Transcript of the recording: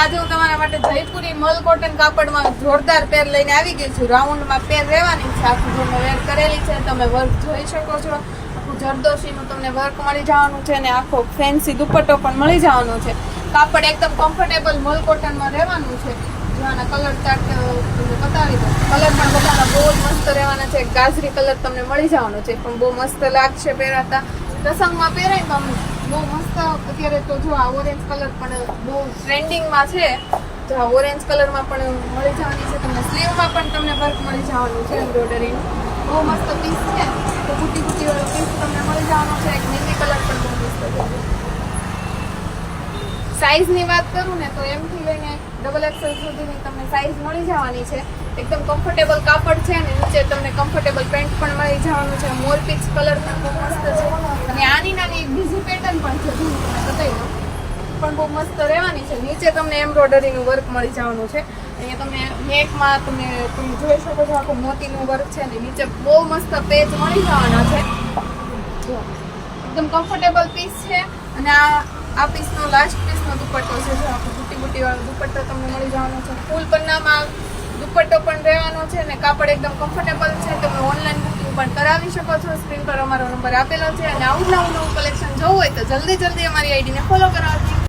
આજે હું તમારા માટે જયપુરી મલ કોટન કાપડમાં જોરદાર પેર લઈને આવી ગઈ છું. રાઉન્ડમાં પેર રહેવાની છે. આખું જો મેં વેર કરેલી છે, તમે વર્ક જોઈ શકો છો. આખું જરદોશીનું તમને વર્ક મળી જવાનું છે અને આખો ફેન્સી દુપટ્ટો પણ મળી જવાનો છે. કાપડ એકદમ કમ્ફર્ટેબલ મલ કોટનમાં રહેવાનું છે. આના કલર ચાર્ટ તમને બતાવી દઉં. કલર પણ બધાના બહુ જ મસ્ત રહેવાના છે. ગાજરી કલર તમને મળી જવાનો છે, પણ બહુ મસ્ત લાગશે પહેરાતા. પ્રસંગમાં પહેરાય તો બહુ મસ્ત. અત્યારે તો જો આ ઓરેન્જ કલર પણ બહુ ટ્રેન્ડિંગમાં છે. તો આ ઓરેન્જ કલરમાં પણ મળી જવાની છે તમને. સ્લીવમાં પણ તમને વર્ક મળી જવાનું છે એમ્બ્રોઇડરીનું. બહુ મસ્ત પીસ છે. તો બુટી બુટી વાળો પીસ તમને મળી જવાનો છે. એક મહેંદી કલર પણ બહુ મસ્ત છે. સાઈઝની વાત કરું ને તો એમથી લઈને XXL સુધીની તમને સાઈઝ મળી જવાની છે. એકદમ કમ્ફર્ટેબલ કાપડ છે અને નીચે તમને કમ્ફર્ટેબલ પેન્ટ પણ મળી જવાનું છે. મોર પીચ કલર પણ બહુ મસ્ત છે અને આની નાની એક બીજી પેટર્ન પણ છે, જે તમને બતાવી દઉં. પણ બહુ મસ્ત રહેવાની છે. નીચે તમને એમ્બ્રોઇડરીનું વર્ક મળી જવાનું છે. અહીંયા તમને નેકમાં તમે જોઈ શકો છો આખું મોતીનું વર્ક છે અને નીચે બહુ મસ્ત પેચ મળી જવાના છે. જો એકદમ કમ્ફર્ટેબલ પીસ છે અને આ પીસનો લાસ્ટ પીસનો દુપટ્ટો છે. જો આખો બુટી બુટી વાળો દુપટ્ટો તમને મળી જવાનો છે. ફૂલ પન્નામાં દુપટ્ટો પણ રહેવાનો છે અને કાપડ એકદમ કમ્ફર્ટેબલ છે. તમે ઓનલાઈન બુકિંગ પણ કરાવી શકો છો. સ્ક્રીન પર અમારો નંબર આપેલો છે અને આવું નવું કલેક્શન જોવું હોય તો જલ્દી અમારી આઈડીને ફોલો કરાવજો.